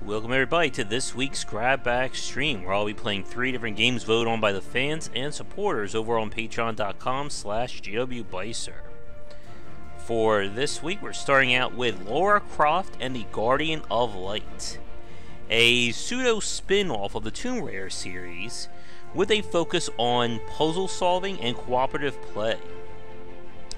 Welcome everybody to this week's Grab Bag stream, where I'll be playing 3 different games voted on by the fans and supporters over on patreon.com/gwbicer. For this week, we're starting out with Lara Croft and the Guardian of Light, a pseudo spin-off of the Tomb Raider series with a focus on puzzle solving and cooperative play.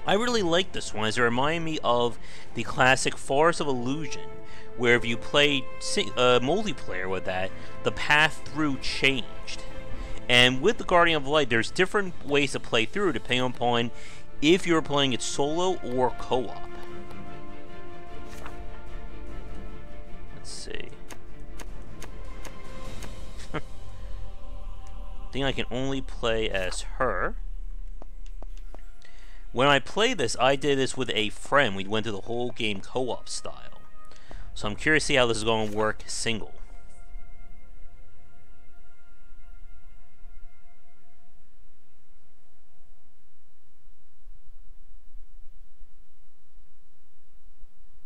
I really like this one as it reminded me of the classic Forest of Illusion, where if you played multiplayer with that, the path through changed. And with the Guardian of Light, there's different ways to play through depending upon if you're playing it solo or co-op. Let's see. I think I can only play as her. When I played this, I did this with a friend. We went through the whole game co-op style. So I'm curious to see how this is going to work single.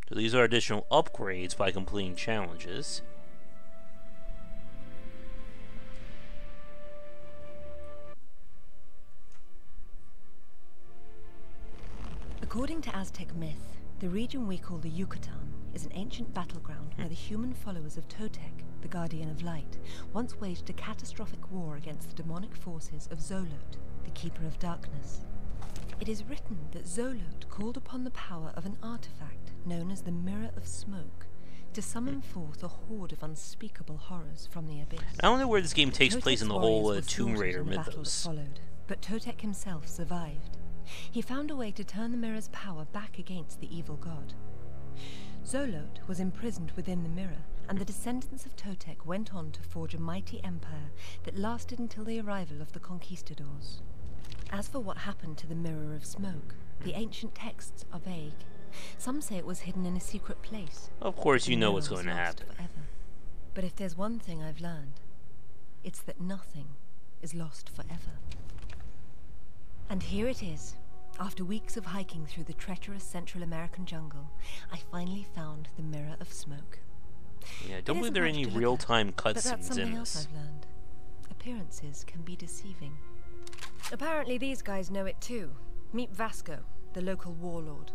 So these are additional upgrades by completing challenges. According to Aztec myth, the region we call the Yucatan is an ancient battleground where the human followers of Totec, the Guardian of Light, once waged a catastrophic war against the demonic forces of Zolot, the Keeper of Darkness. It is written that Zolot called upon the power of an artifact known as the Mirror of Smoke to summon forth a horde of unspeakable horrors from the abyss. I don't know where this game takes Totec's place in the whole warriors were Tomb slaughtered Raider in the battle that mythos. followed, but Totec himself survived. He found a way to turn the mirror's power back against the evil god. Zolot was imprisoned within the mirror, and the descendants of Totec went on to forge a mighty empire that lasted until the arrival of the conquistadors. As for what happened to the Mirror of Smoke, the ancient texts are vague. Some say it was hidden in a secret place. Of course, you The know mirror what's was going to lost happen. forever. But if there's one thing I've learned, it's that nothing is lost forever. And here it is. After weeks of hiking through the treacherous Central American jungle, I finally found the Mirror of Smoke. Yeah, I don't It believe isn't there are much any to look real-time at, but that's cutscenes something in else this. I've learned. Appearances can be deceiving. Apparently these guys know it too. Meet Vasco, the local warlord.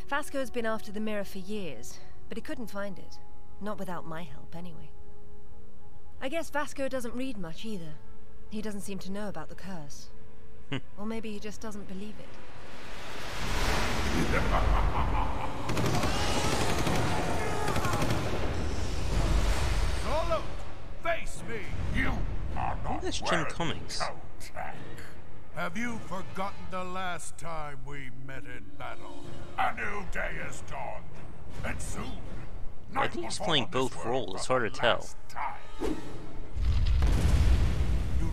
Vasco's been after the mirror for years, but he couldn't find it. Not without my help, anyway. I guess Vasco doesn't read much either. He doesn't seem to know about the curse. Or maybe he just doesn't believe it. Solo, face me! You are not That's Jim Cummings. Have you forgotten the last time we met in battle? A new day is dawned, and soon. I think he's playing both roles. It's hard to tell. You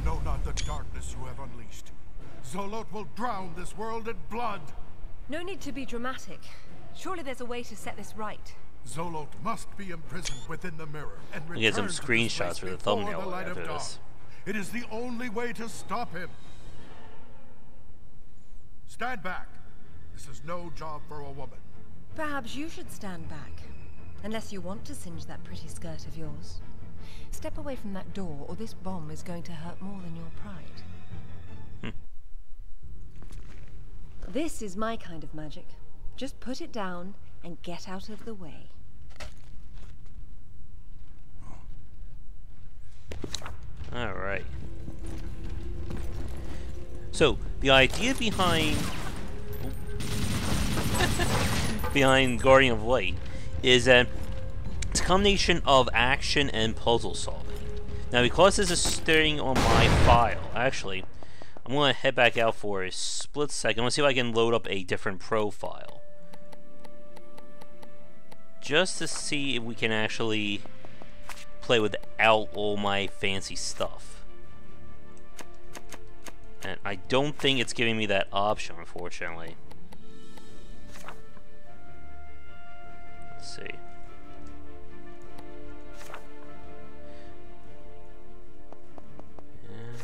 know not the darkness you have unleashed. Zolot will drown this world in blood. No need to be dramatic. Surely there's a way to set this right. Zolot must be imprisoned within the mirror and We get some return to this screenshots place for the before thumbnail the light of after dawn. this. It is the only way to stop him. Stand back. This is no job for a woman. Perhaps you should stand back. Unless you want to singe that pretty skirt of yours. Step away from that door, or this bomb is going to hurt more than your pride. This is my kind of magic. Just put it down and get out of the way. Alright. So, the idea behind Guardian of Light is that it's a combination of action and puzzle solving. Now, because this is staying on my file, actually, I'm going to head back out for a split second. I want to see if I can load up a different profile. Just to see if we can actually play without all my fancy stuff. And I don't think it's giving me that option, unfortunately. Let's see.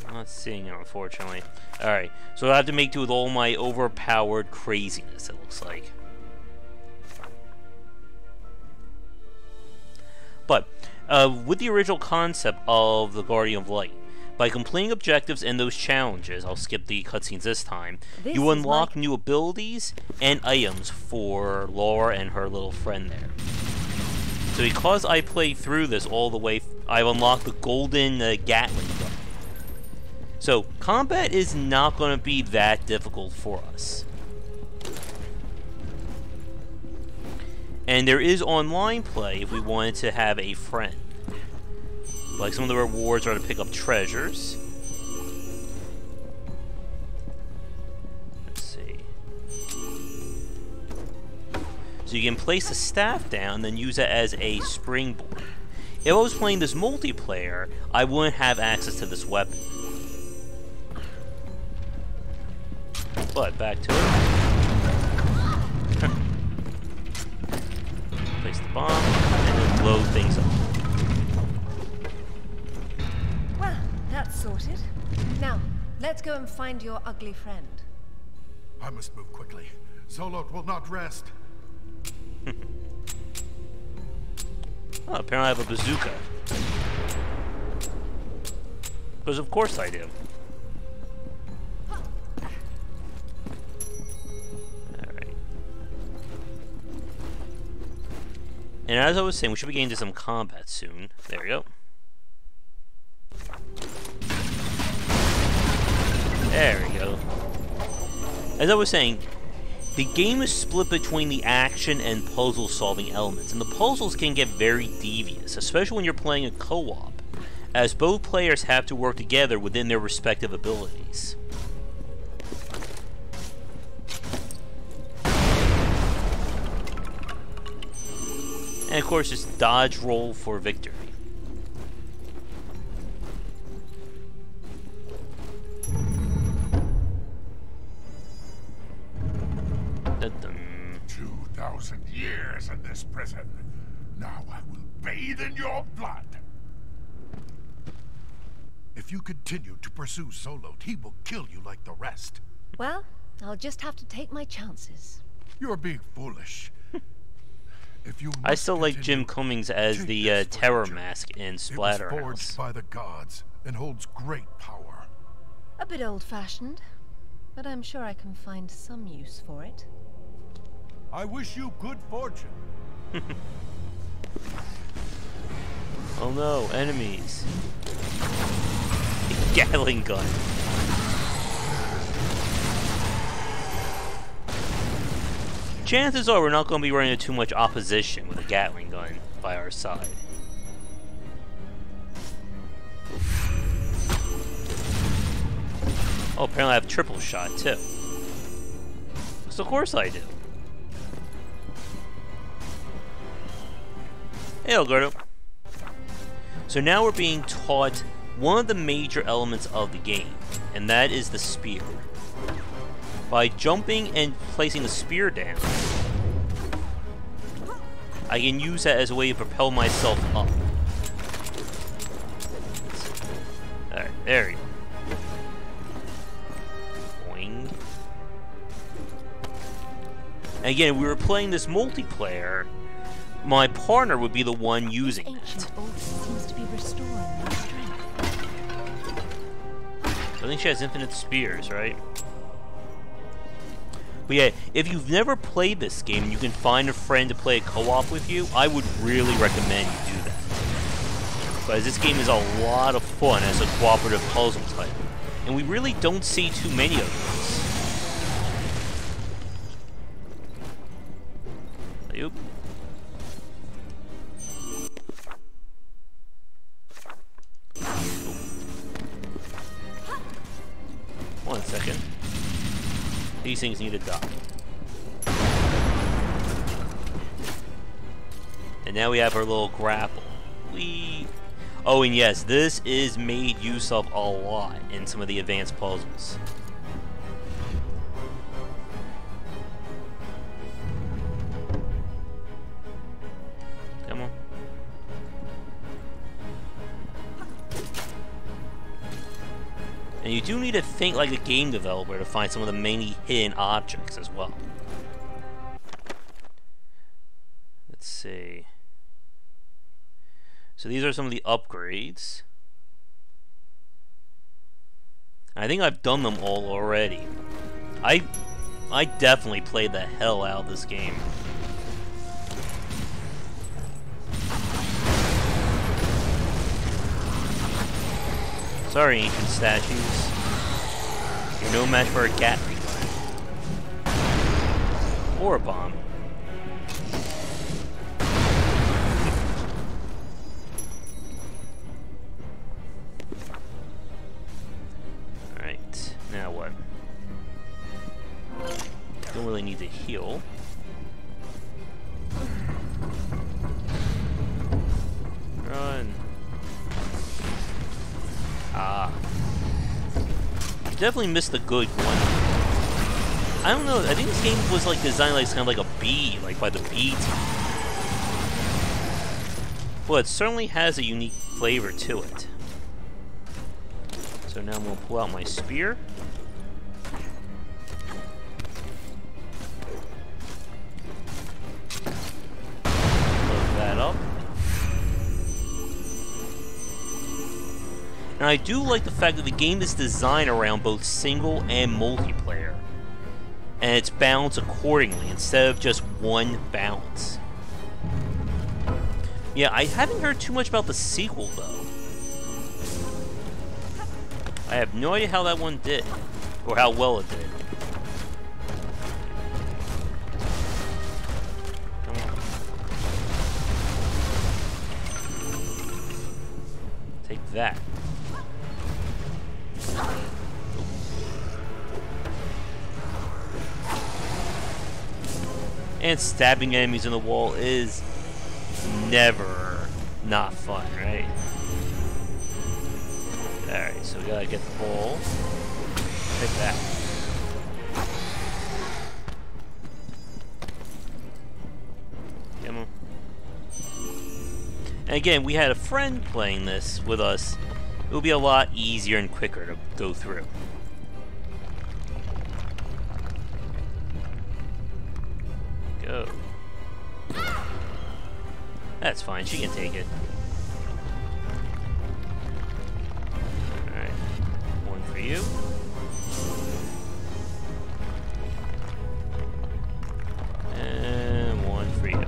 I'm not seeing it, unfortunately. Alright, so I have to make do with all my overpowered craziness, it looks like. But, with the original concept of the Guardian of Light. By completing objectives and those challenges, I'll skip the cutscenes this time, you unlock new abilities and items for Lara and her little friend there. So because I played through this all the way, I've unlocked the golden Gatling gun. So combat is not going to be that difficult for us. And there is online play if we wanted to have a friend. Like, some of the rewards are to pick up treasures. Let's see. So you can place the staff down and then use it as a springboard. If I was playing this multiplayer, I wouldn't have access to this weapon. But back to it. Place the bomb and then blow things up. Well, that's sorted. Now, let's go and find your ugly friend. I must move quickly. Zolot will not rest. Oh, apparently I have a bazooka. Because of course I do. Alright. And as I was saying, we should be getting into some combat soon. There we go. There we go. As I was saying, the game is split between the action and puzzle-solving elements, and the puzzles can get very devious, especially when you're playing a co-op, as both players have to work together within their respective abilities. And of course, just dodge roll for victory. Dun-dun. 2,000 years in this prison. Now I will bathe in your blood. If you continue to pursue Zolot, he will kill you like the rest. Well, I'll just have to take my chances. You're being foolish. If you I still like continue, Jim Cummings as the terror mask in Splatterhouse. It was forged by the gods and holds great power. A bit old-fashioned, but I'm sure I can find some use for it. I wish you good fortune. Oh no, enemies. A Gatling gun. Chances are we're not going to be running into too much opposition with a Gatling gun by our side. Oh, apparently I have triple shot too. So of course I do. Hey, Alberto. So now we're being taught one of the major elements of the game, and that is the spear. By jumping and placing the spear down, I can use that as a way to propel myself up. Alright, there we go. Boing. And again, if we were playing this multiplayer, my partner would be the one using it. Ancient altar seems to be restoring my strength. I think she has infinite spears, right? But yeah, if you've never played this game and you can find a friend to play a co-op with you, I would really recommend you do that. Because this game is a lot of fun as a cooperative puzzle type. And we really don't see too many of those. Oop. One second. These things need to die. And now we have our little grapple. Oh, and yes, this is made use of a lot in some of the advanced puzzles. Come on. And you do need to think like a game developer to find some of the many hidden objects as well. Let's see. So these are some of the upgrades. I think I've done them all already. I definitely played the hell out of this game. Sorry, ancient statues. You're no match for a Gatling gun. Or a bomb. Alright, now what? Don't really need to heal. Run. Ah. Definitely missed the good one. I don't know, I think this game was like designed like kind of like a bee, like by the bee team. Well, it certainly has a unique flavor to it. So now I'm going to pull out my spear. Load that up. And I do like the fact that the game is designed around both single and multiplayer. And it's balanced accordingly instead of just one balance. Yeah, I haven't heard too much about the sequel though. I have no idea how that one did, or how well it did. Come on. Take that. And stabbing enemies in the wall is never not fun, right? Alright, so we gotta get the ball. Take that. Come on. And again, we had a friend playing this with us. It would be a lot easier and quicker to go through. Go. That's fine, she can take it. Alright. One for you. And one for you.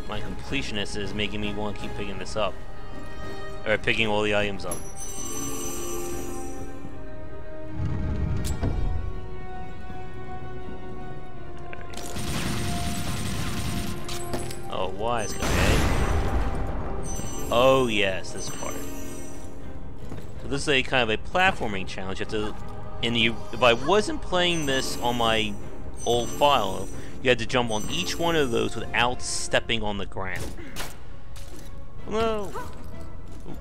My completionist is making me want to keep picking this up. Or picking all the items up. Wise guy, eh? Oh yes, this part. So this is a kind of a platforming challenge. You have to, if I wasn't playing this on my old file, you had to jump on each one of those without stepping on the ground. No. Ooh.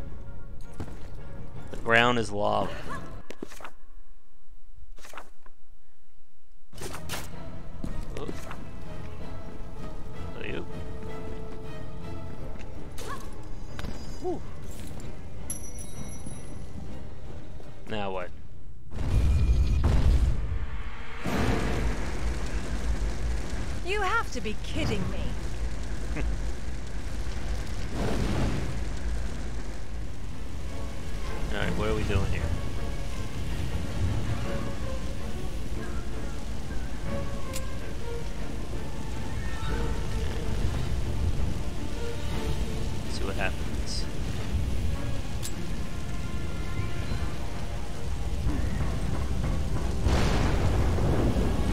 The ground is lava. Oh. So you. Whew. Now what? You have to be kidding me. Alright, what are we doing here? Let's see what happens.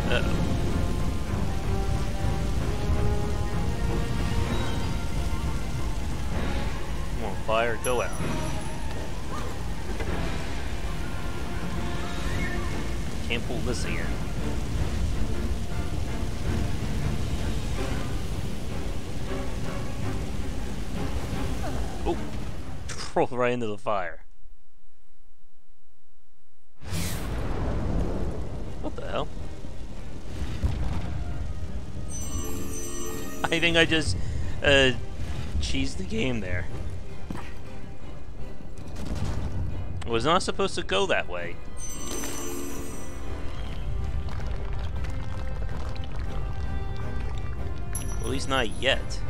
Uh-oh. Come on, fire, go out. Can't pull this again. Oh! Rolled right into the fire. What the hell? I think I just cheesed the game there. It was not supposed to go that way. At least not yet.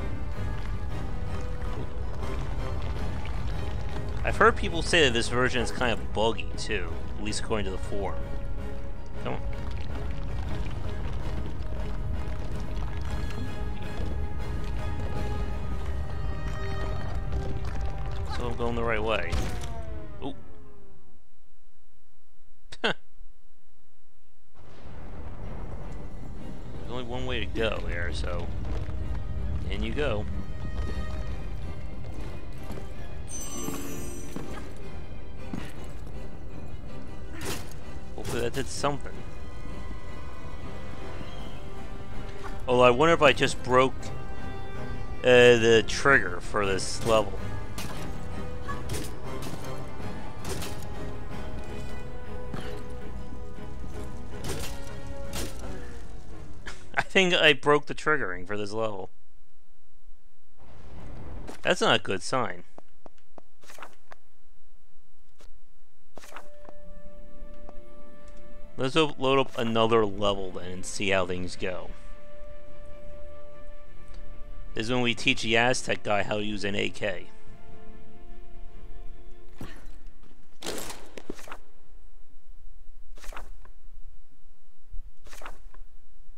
I've heard people say that this version is kind of buggy too, at least according to the forum. Come on. So I'm going the right way. Ooh. There's only one way to go there, so in you go. Hopefully that did something. Oh, I wonder if I just broke the trigger for this level. I think I broke the triggering for this level. That's not a good sign. Let's load up another level then and see how things go. This is when we teach the Aztec guy how to use an AK.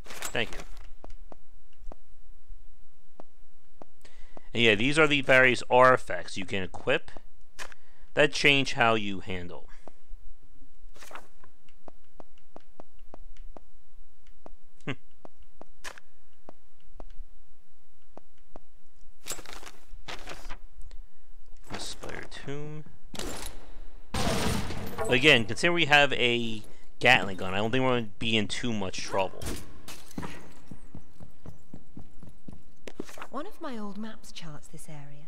Thank you. And yeah, these are the various artifacts you can equip that change how you handle. Spider tomb. Again, consider we have a Gatling gun. I don't think we're going to be in too much trouble. One of my old maps charts this area.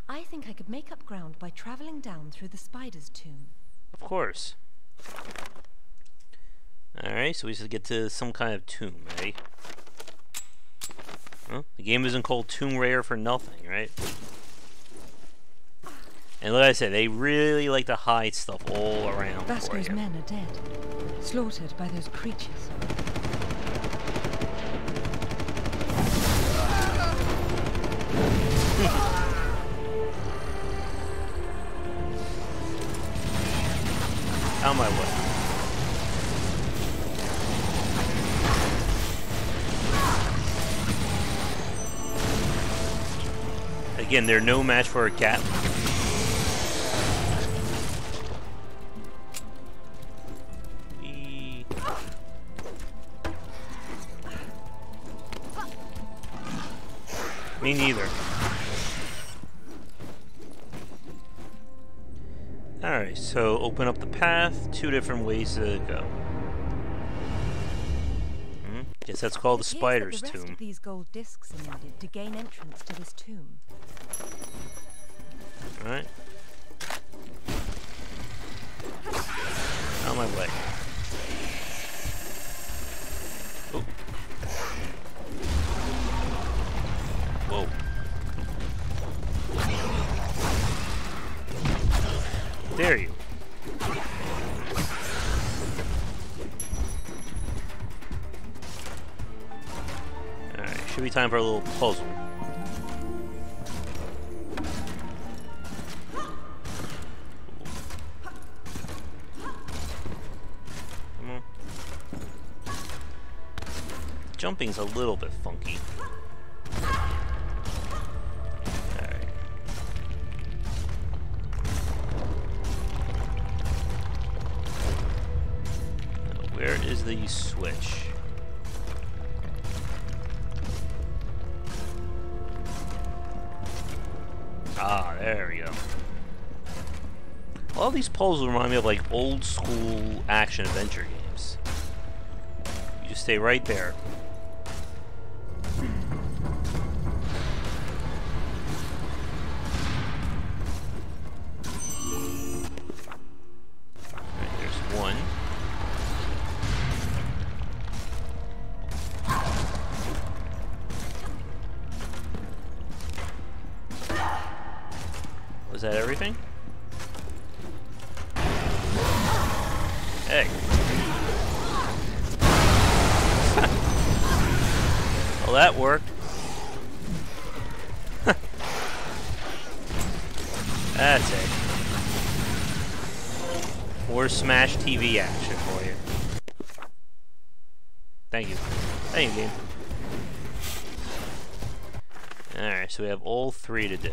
I think I could make up ground by traveling down through the spider's tomb. Of course. Alright, so we should get to some kind of tomb, right? Well, the game isn't called Tomb Raider for nothing, right? And like I said, they really like to hide stuff all around. Vasco's men are dead, slaughtered by those creatures. Out my way. Again, they're no match for a cat. Me neither. Alright, so open up the path. Two different ways to go. Guess that's called the spider's tomb. The rest of these gold discs are needed to gain entrance to this tomb. Alright. On my way. Oh. Whoa. Dare you? Alright, should be time for a little puzzle. Come on. Jumping's a little bit funky. Where is the switch? Ah, there we go. All these puzzles remind me of like old school action adventure games. You just stay right there. Alright, there's one. Was that everything? Hey. Well, that worked. That's it. More Smash TV action for you. Thank you. Thank you, game. Alright, so we have all 3 to do.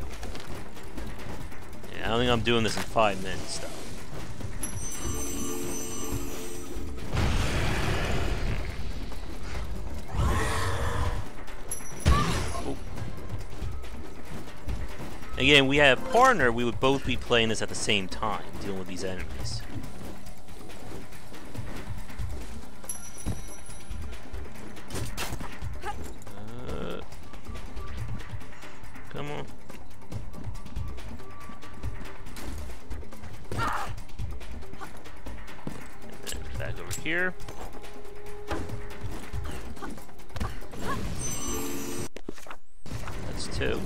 Yeah, I don't think I'm doing this in 5 minutes, though. Again, we have partner, we would both be playing this at the same time, dealing with these enemies. Come on. And then back over here. That's 2.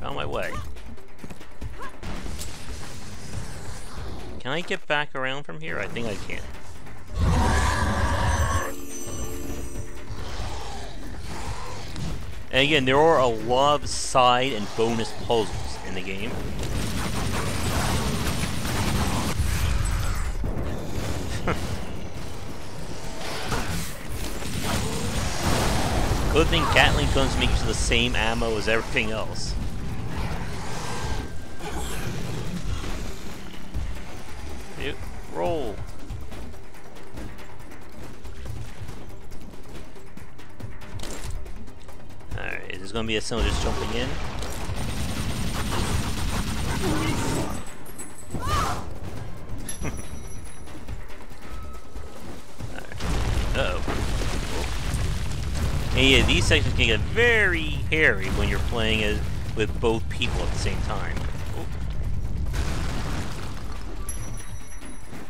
On my way. Can I get back around from here? I think I can. And again, there are a lot of side and bonus puzzles in the game. Good thing Gatling guns make use of the same ammo as everything else. Yep, roll. Alright, is this gonna be a someone just jumping in? And yeah, these sections can get very hairy when you're playing with both people at the same time. Oh.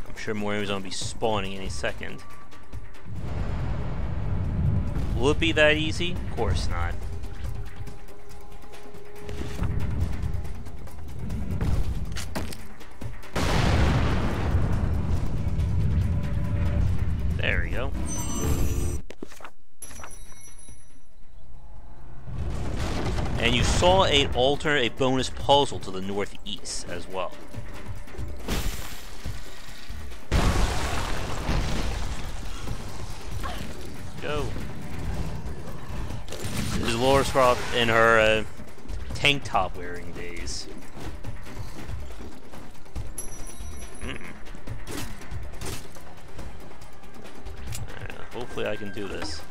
I'm sure more enemies are going to be spawning any second. Will it be that easy? Of course not. There we go. And you saw a bonus puzzle to the northeast as well. Go. This is Lara Croft in her tank top wearing days. Hopefully I can do this.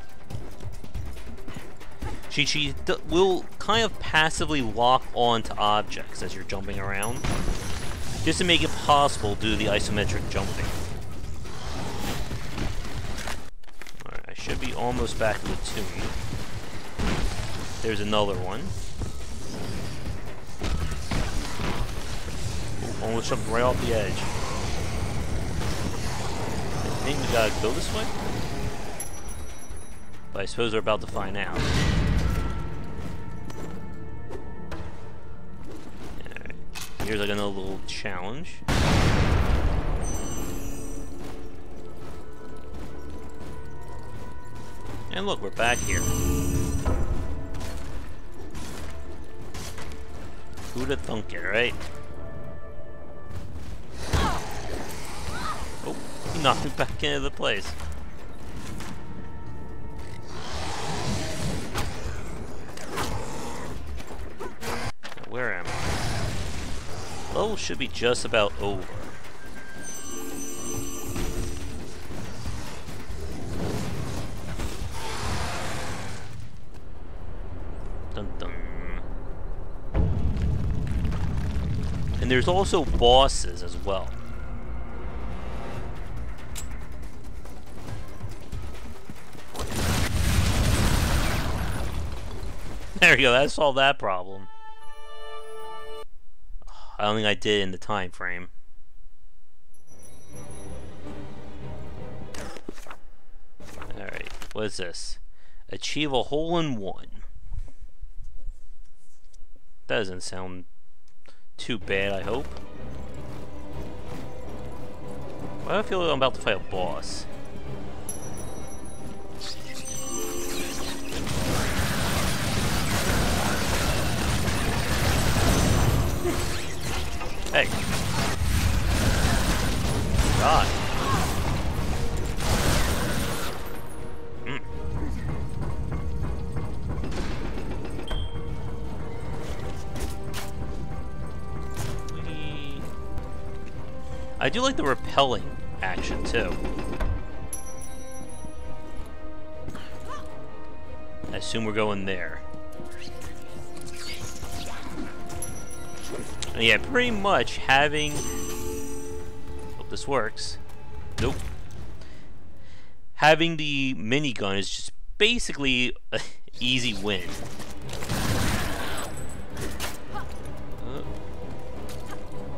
She will kind of passively lock onto objects as you're jumping around, just to make it possible to do the isometric jumping. Alright, I should be almost back to the tomb. There's another one. Ooh, almost jumped right off the edge. I think we gotta go this way? But I suppose we're about to find out. Here's like another little challenge. And look, we're back here. Who'd have thunk it, right? Oh, he knocked me back into the place. Where am I? Level should be just about over. Dun dun. And there's also bosses as well. There you go, that solved that problem. I don't think I did in the time frame. Alright, what is this? Achieve a hole-in-one. That doesn't sound too bad, I hope. Why do I feel like I'm about to fight a boss? I do like the repelling action, too. I assume we're going there. And yeah, pretty much having... Hope this works. Nope. Having the minigun is just basically an easy win.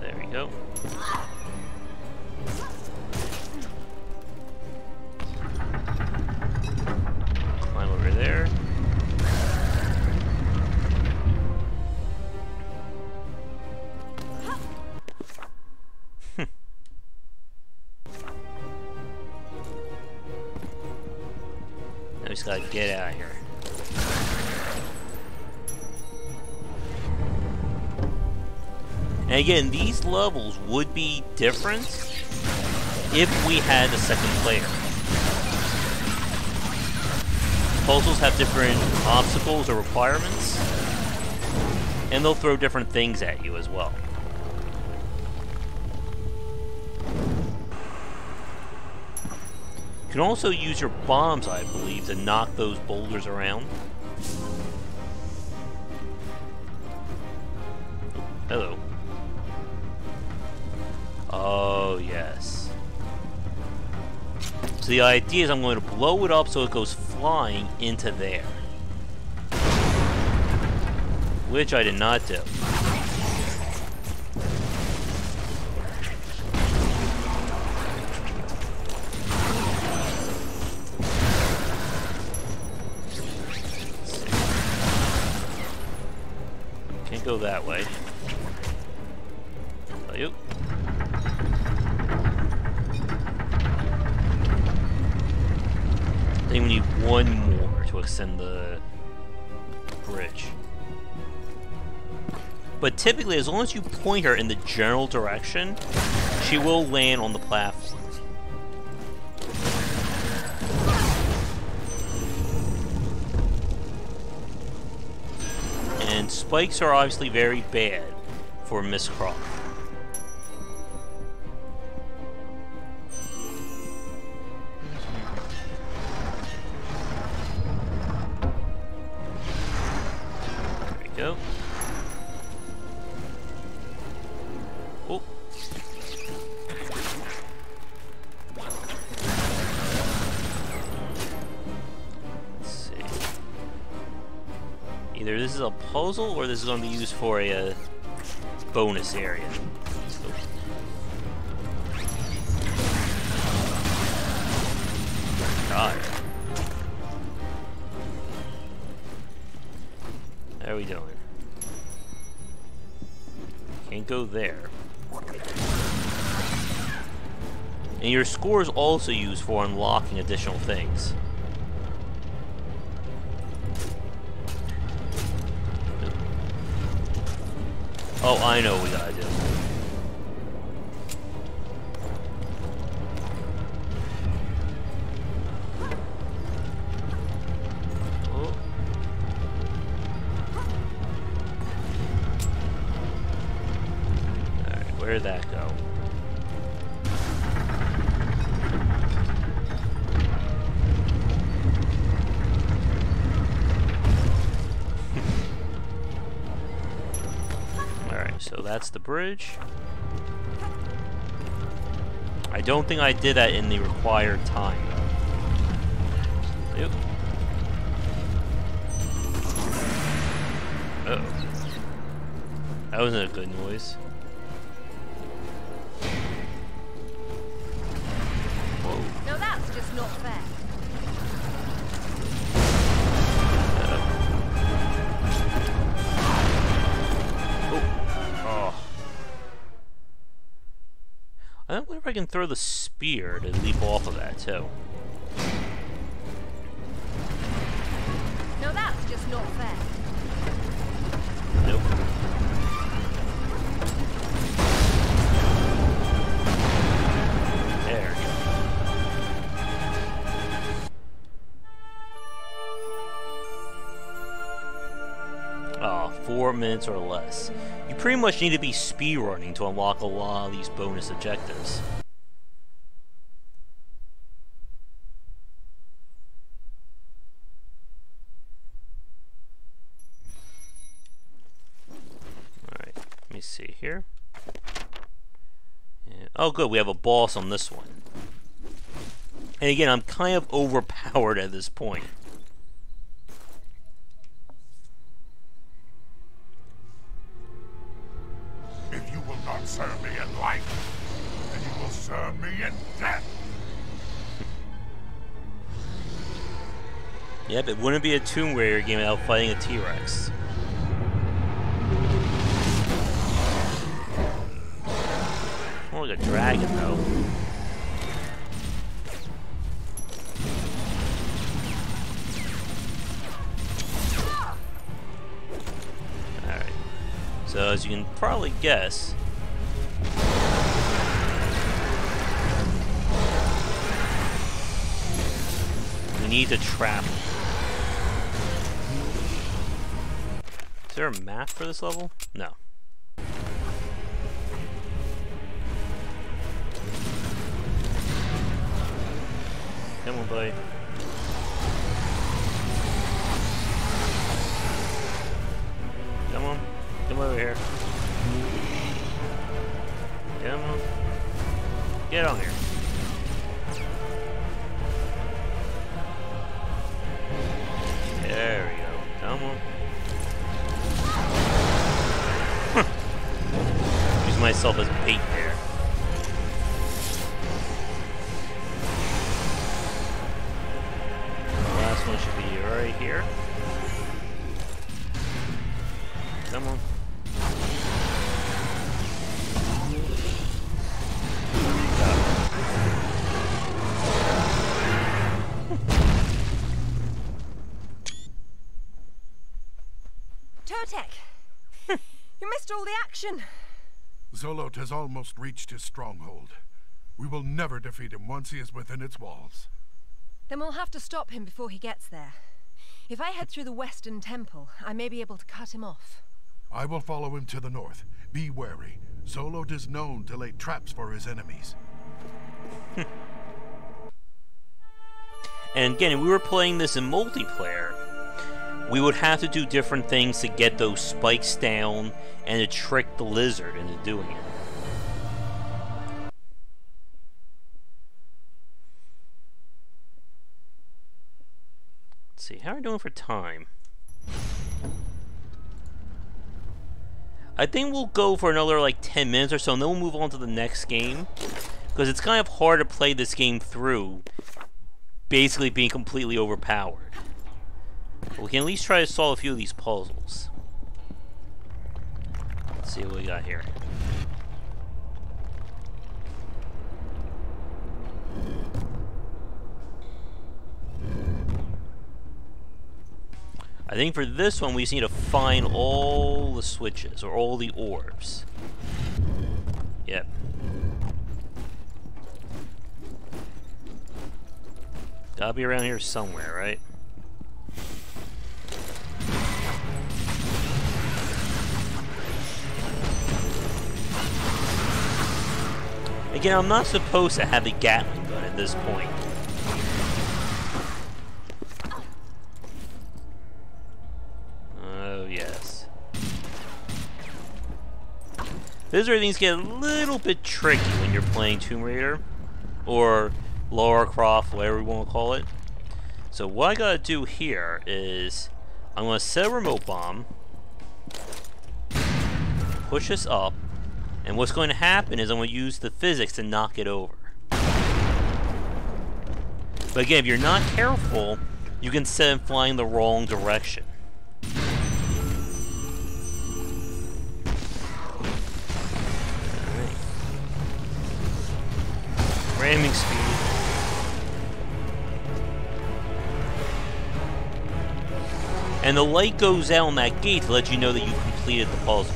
There we go. Climb over there. I just gotta get out of here. And again, these levels would be different if we had a second player. Puzzles have different obstacles or requirements, and they'll throw different things at you as well. You can also use your bombs, I believe, to knock those boulders around. Oh, hello. Oh, yes. So the idea is I'm going to blow it up so it goes flying into there. Which I did not do. Go that way. I think we need one more to extend the bridge. But typically, as long as you point her in the general direction, she will land on the platform. And spikes are obviously very bad for Miss Croft. There we go. Oh. Either this is a puzzle or this is going to be used for a bonus area. God. How are we doing? Can't go there. And your score is also used for unlocking additional things. Oh, I know what we gotta do. Oh. Alright, where'd that go? So that's the bridge. I don't think I did that in the required time, though. Yep. Uh-oh. That wasn't a good noise. Whoa. No, that's just not fair. I wonder if I can throw the spear to leap off of that, too. No, that's just not fair. Nope. There we go. Oh, 4 minutes or less. You pretty much need to be speedrunning to unlock a lot of these bonus objectives. Alright, let me see here. And, oh good, we have a boss on this one. And again, I'm kind of overpowered at this point. If you will not serve me in life, then you will serve me in death. Yep, it wouldn't be a Tomb Raider game without fighting a T-Rex. More like a dragon, though. Alright. So, as you can probably guess, we need to trap him. Is there a map for this level? No. Come on, buddy. Come on. Come over here. Come on. Get on here. There we go. Come on. Use myself as bait there. The last one should be right here. Come on. Totek! You missed all the action! Zolot has almost reached his stronghold. We will never defeat him once he is within its walls. Then we'll have to stop him before he gets there. If I head through the Western Temple, I may be able to cut him off. I will follow him to the north. Be wary. Zolot is known to lay traps for his enemies. And again, if we were playing this in multiplayer, we would have to do different things to get those spikes down and to trick the lizard into doing it. Let's see, how are we doing for time? I think we'll go for another like 10 minutes or so, and then we'll move on to the next game. Because it's kind of hard to play this game through, basically being completely overpowered. But we can at least try to solve a few of these puzzles. Let's see what we got here. I think for this one we just need to find all the switches, or all the orbs. Yep. Gotta be around here somewhere, right? Again, I'm not supposed to have a Gatling gun at this point. Oh, yes. This is where things get a little bit tricky when you're playing Tomb Raider, or Lara Croft, whatever you want to call it. So what I gotta do here is, I'm gonna set a remote bomb, push this up, and what's going to happen is I'm going to use the physics to knock it over. But again, if you're not careful, you can set it flying the wrong direction. Alright. Ramming speed. And the light goes out on that gate to let you know that you completed the puzzle.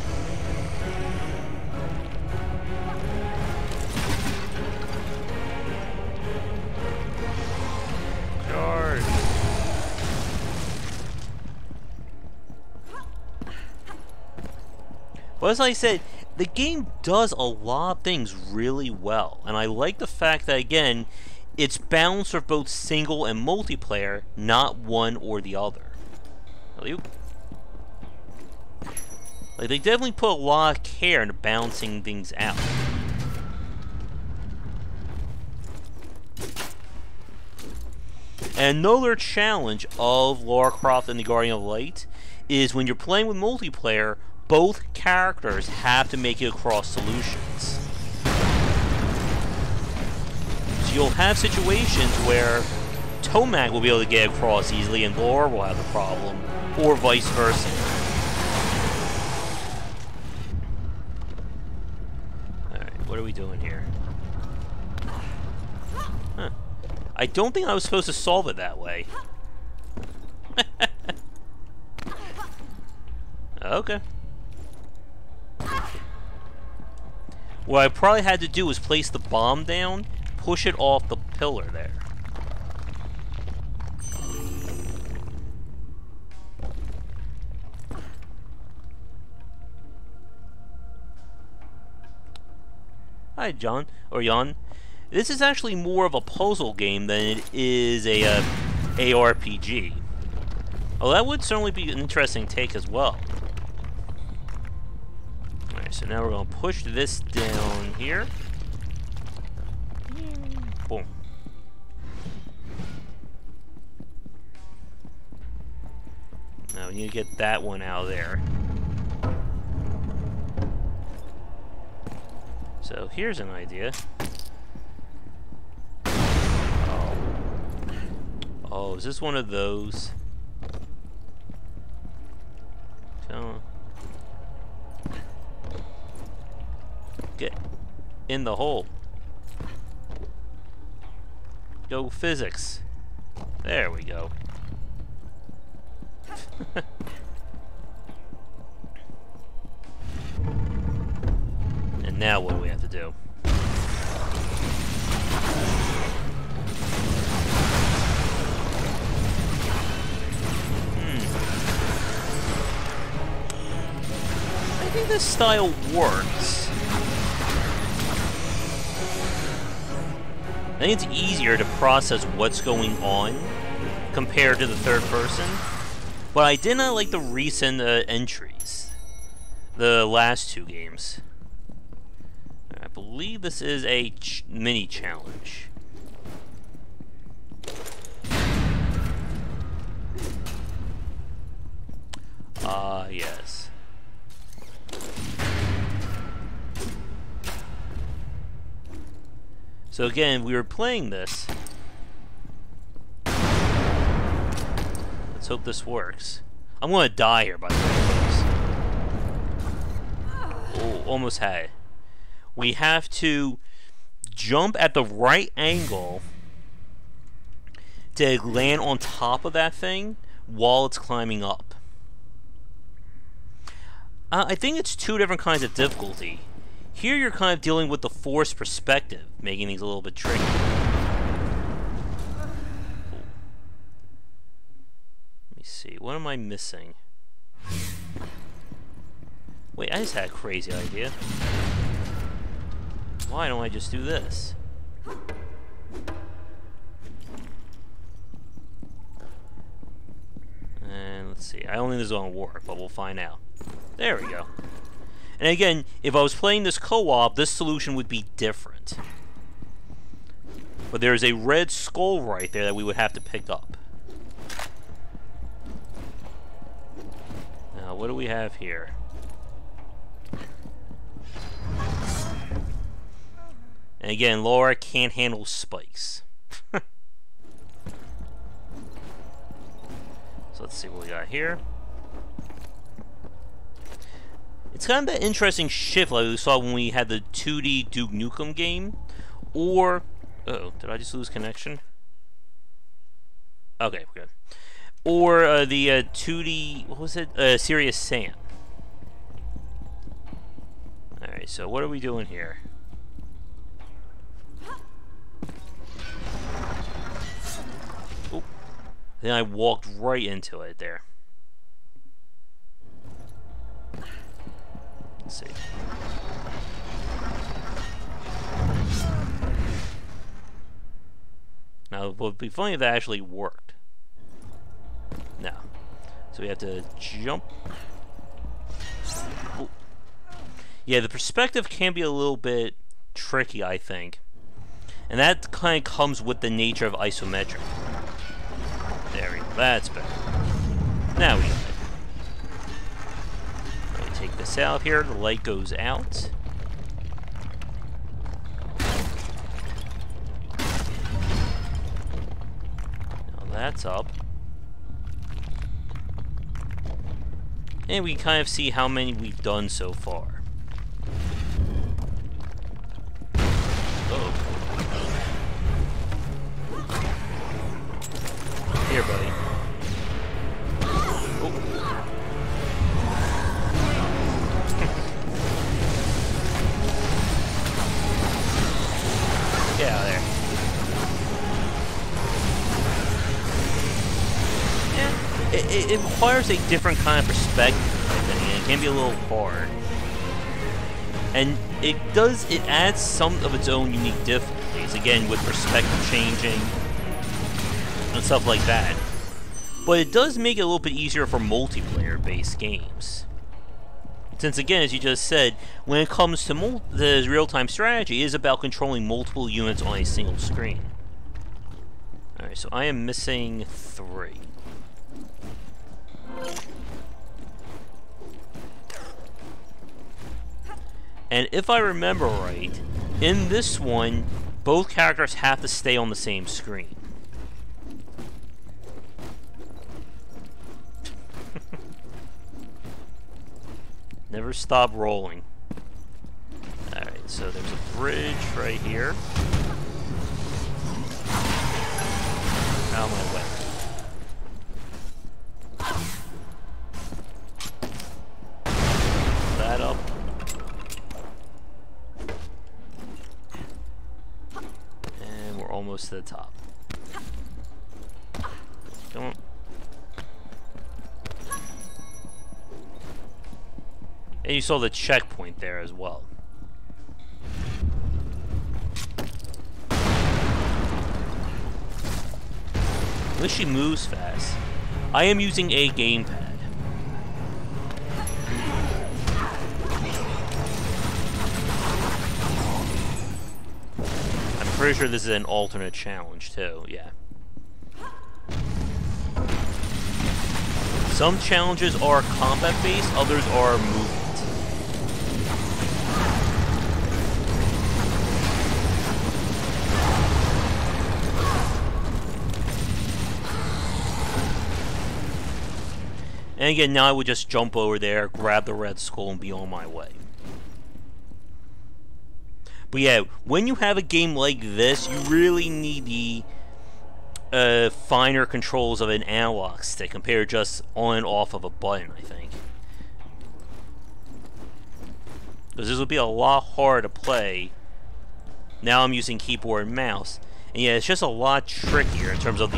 But as I said, the game does a lot of things really well, and I like the fact that, again, it's balanced for both single and multiplayer, not one or the other. Like, they definitely put a lot of care into balancing things out. And another challenge of Lara Croft and the Guardian of Light is when you're playing with multiplayer, both characters have to make it across solutions. So you'll have situations where Tomac will be able to get across easily and Lara will have the problem, or vice versa. Alright, what are we doing here? Huh. I don't think I was supposed to solve it that way. Okay. What I probably had to do was place the bomb down, push it off the pillar there. Hi, John, or Jan. This is actually more of a puzzle game than it is a ARPG. Oh, that would certainly be an interesting take as well. Alright, so now we're going to push this down here. Boom. Now we need to get that one out of there. So here's an idea. Oh, is this one of those? Get in the hole. Go physics. There we go. And now what do we have to do? I think this style works. I think it's easier to process what's going on compared to the third person, but I did not like the recent entries, the last two games. I believe this is a mini challenge. Yes. So again, we were playing this. Let's hope this works. I'm gonna die here, by the way, folks. Oh, almost had it. We have to jump at the right angle to land on top of that thing while it's climbing up. I think it's two different kinds of difficulty. Here you're kind of dealing with the forced perspective, making these a little bit tricky. Let me see, what am I missing? Wait, I just had a crazy idea. Why don't I just do this? And let's see, I don't think this is going to work, but we'll find out. There we go. And again, if I was playing this co-op, this solution would be different. But there's a red skull right there that we would have to pick up. Now, what do we have here? And again, Lara can't handle spikes. So let's see what we got here. It's kind of that interesting shift like we saw when we had the 2D Duke Nukem game. Or... Uh-oh, did I just lose connection? Okay, we're good. Or the 2D... What was it? Serious Sam. Alright, so what are we doing here? Oh. Then I walked right into it there. Let's see. Now, it would be funny if that actually worked. No. So we have to jump. Ooh. Yeah, the perspective can be a little bit tricky, I think. And that kind of comes with the nature of isometric. There we go. That's better. Now we got it. Let me take this out here. The light goes out. Now that's up. And we kind of see how many we've done so far. Here, buddy. Oh. Get out of there. Yeah, it requires a different kind of perspective, I think, and it can be a little hard. And it adds some of its own unique difficulties, again, with perspective changing and stuff like that. But it does make it a little bit easier for multiplayer-based games. Since, again, as you just said, when it comes to the real-time strategy, it is about controlling multiple units on a single screen. Alright, so I am missing 3. And if I remember right, in this one, both characters have to stay on the same screen. Never stop rolling. Alright, so there's a bridge right here. Out of my way. That up. And we're almost to the top. Come on. And you saw the checkpoint there as well. At least she moves fast. I am using a gamepad. I'm pretty sure this is an alternate challenge too, yeah. Some challenges are combat-based, others are movement. And again, now I would just jump over there, grab the red skull, and be on my way. But yeah, when you have a game like this, you really need the finer controls of an analog stick compared to just on and off of a button, I think. Because this would be a lot harder to play. Now I'm using keyboard and mouse. And yeah, it's just a lot trickier in terms of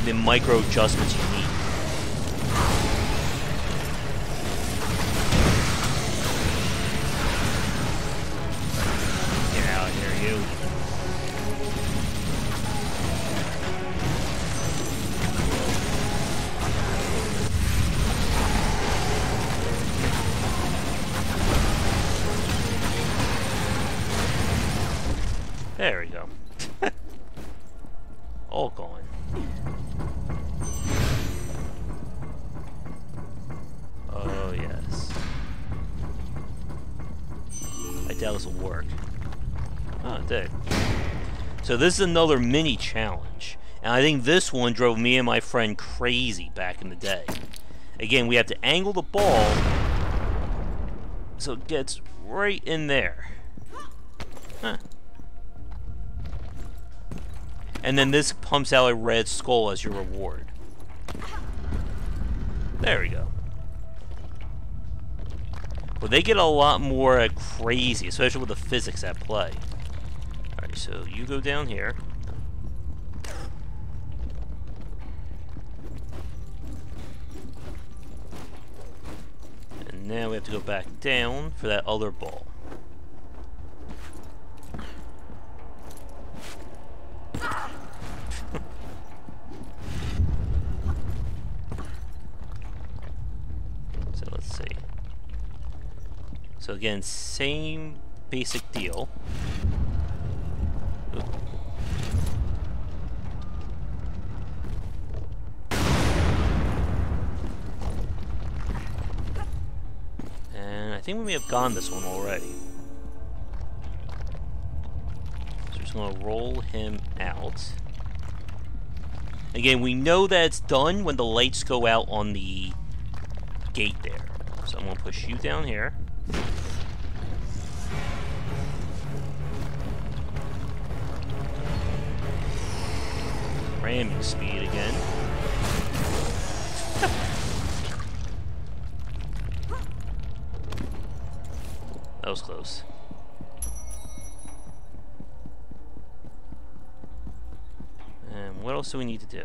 the micro adjustments you need. Get out of here, you. There we go. All gone. Oh, yes. I doubt this will work. Oh, it did. So this is another mini challenge. And I think this one drove me and my friend crazy back in the day. Again, we have to angle the ball so it gets right in there. Huh. And then this pumps out a red skull as your reward. There we go. Well, they get a lot more crazy, especially with the physics at play. Alright, so you go down here. And Now we have to go back down for that other ball. So let's see. So again, same basic deal. Oop. And I think we may have gone this one already. So we're just gonna roll him out. Again, we know that it's done when the lights go out on the gate there. So I'm gonna push you down here. Ramming speed again. That was close. And what else do we need to do?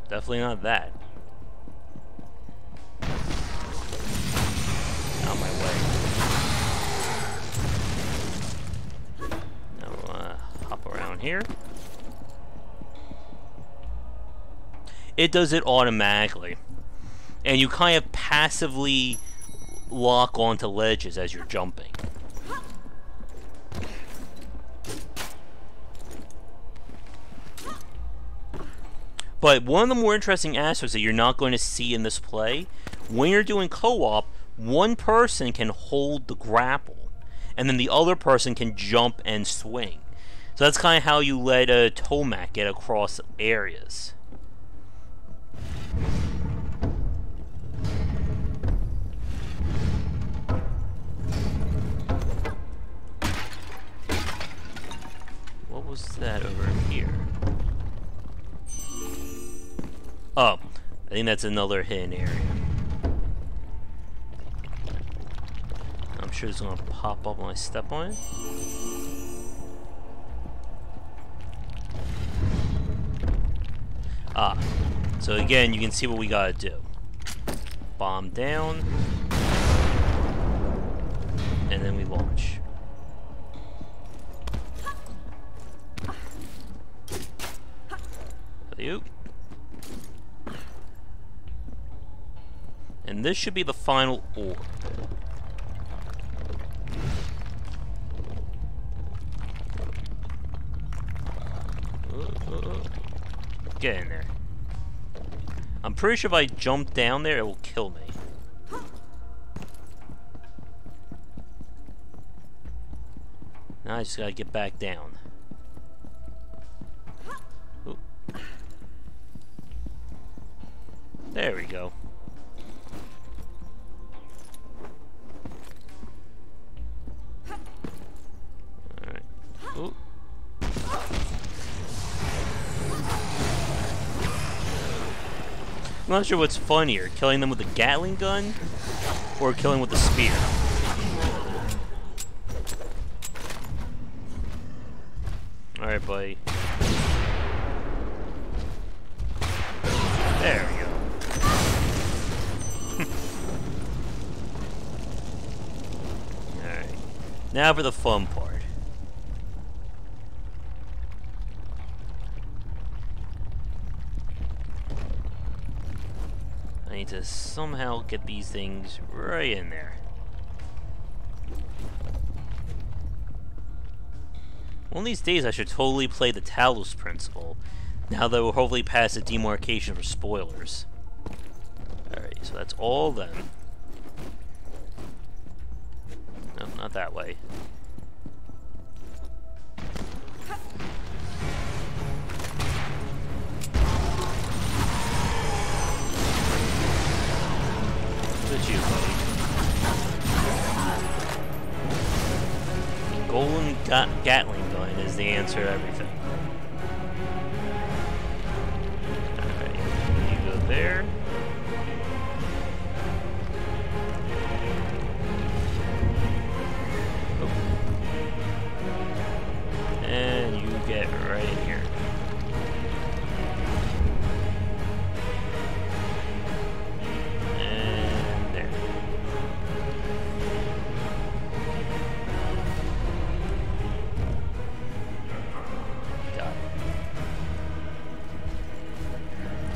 Definitely not that. Out my way. Now hop around here. It does it automatically. And you kind of passively lock onto ledges as you're jumping. But one of the more interesting aspects that you're not going to see in this play, when you're doing co-op, one person can hold the grapple, and then the other person can jump and swing. So that's kind of how you let a Tomac get across areas. What was that over here? Oh, I think that's another hidden area. I'm sure it's gonna pop up when I step on it. Ah, so again, you can see what we gotta do. Bomb down, and then we launch. Alley-oop. And this should be the final orb. Get in there. I'm pretty sure if I jump down there, it will kill me. Now I just gotta get back down. Ooh. There we go. Alright. Ooh. I'm not sure what's funnier, killing them with a Gatling gun or killing with a spear. Alright, buddy. There we go. Alright. Now for the fun part. I need to somehow get these things right in there. One of these days I should totally play the Talos Principle, now that we'll hopefully pass the demarcation for spoilers. Alright, so that's all of them. No, not that way. It's you, buddy. Golden Gatling gun is the answer to everything. Alright, you go there. Oh. And you get right in here.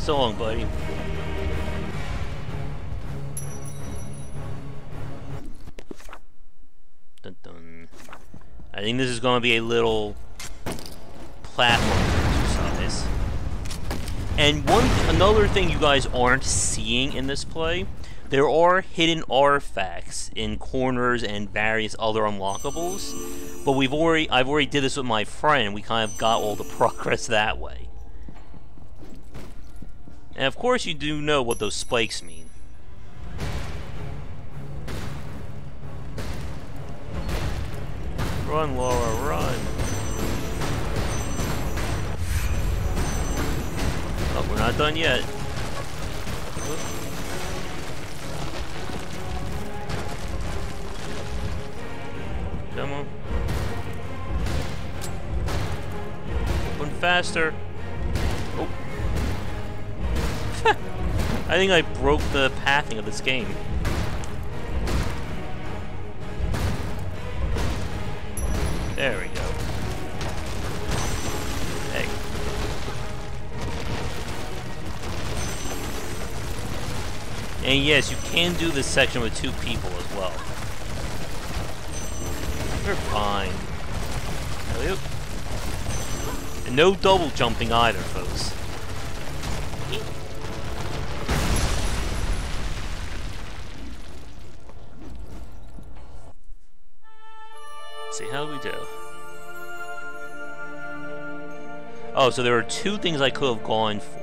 So long, buddy. Dun dun. I think this is going to be a little platform exercise. And another thing you guys aren't seeing in this play, there are hidden artifacts in corners and various other unlockables. But I've already did this with my friend. We kind of got all the progress that way. And of course you do know what those spikes mean. Run, Laura, run. Oh, we're not done yet. Come on. Run faster. Oh. I think I broke the pathing of this game. There we go. Hey. And yes, you can do this section with 2 people as well. We're fine. And no double jumping either, folks. Let's see, how do we do? Oh, so there were 2 things I could have gone for.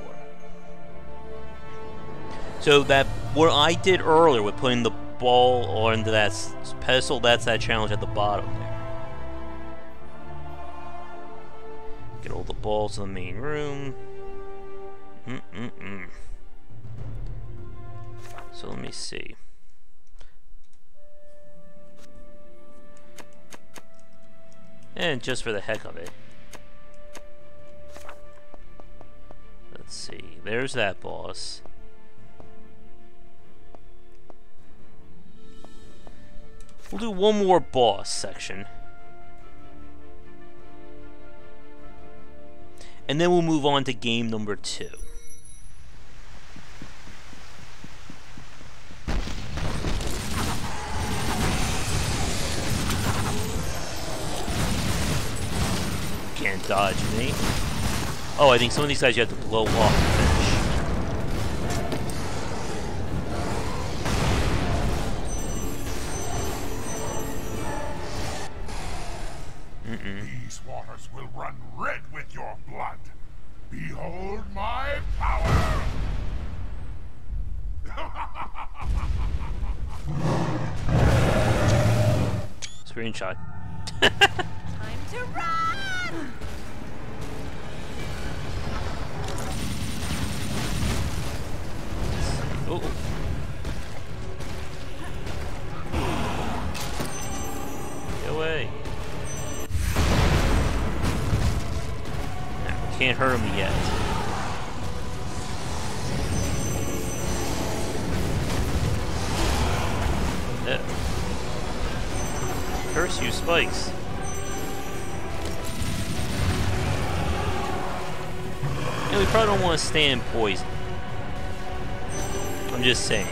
So that what I did earlier with putting the ball onto that pedestal, that's that challenge at the bottom there. Get all the balls in the main room. So let me see. And just for the heck of it. Let's see. There's that boss. We'll do one more boss section. And then we'll move on to game number 2. Can't dodge me. Oh, I think some of these guys you have to blow off to finish. These waters will run red with your blood. Behold my power! Screenshot. Time to run! Oh. Get away. Can't hurt him yet. Curse you, spikes. And we probably don't want to stand in poison. I'm just saying.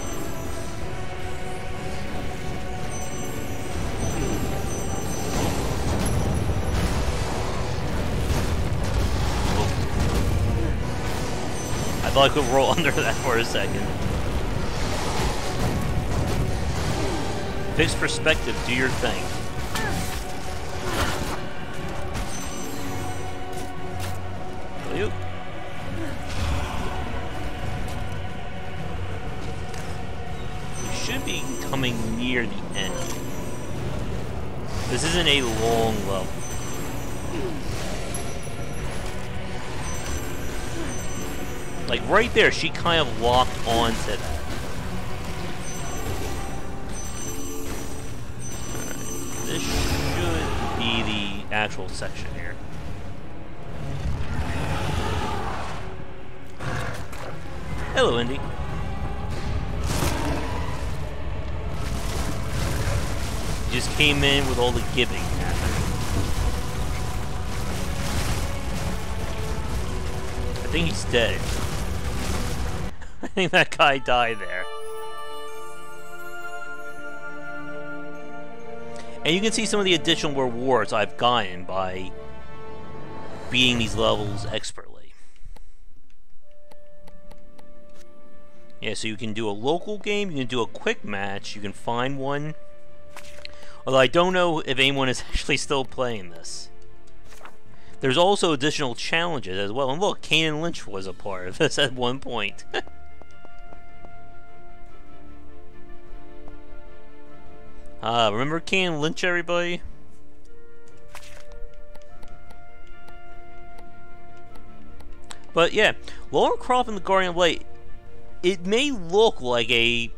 I thought I could roll under that for a second. Fixed perspective, do your thing. You. We should be coming near the end. This isn't a long level. Like right there, she kind of locked onto that. Alright, this should be the actual section here. Hello, Indy. Just came in with all the giving happening. I think he's dead. think that guy died there. And you can see some of the additional rewards I've gotten by beating these levels expertly. Yeah, so you can do a local game, you can do a quick match, you can find one. Although I don't know if anyone is actually still playing this. There's also additional challenges as well. And look, Kane Lynch was a part of this at one point. Remember Kane Lynch, everybody? But yeah, Lara Croft and the Guardian of Light, it may look like a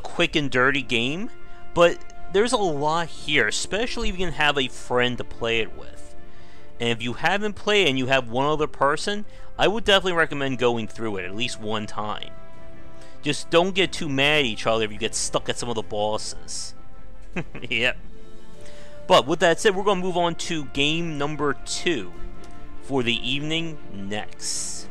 quick and dirty game, but there's a lot here, especially if you can have a friend to play it with. And if you haven't played and you have one other person, I would definitely recommend going through it at least one time. Just don't get too mad at each other if you get stuck at some of the bosses. Yep. But with that said, we're going to move on to game number 2 for the evening next.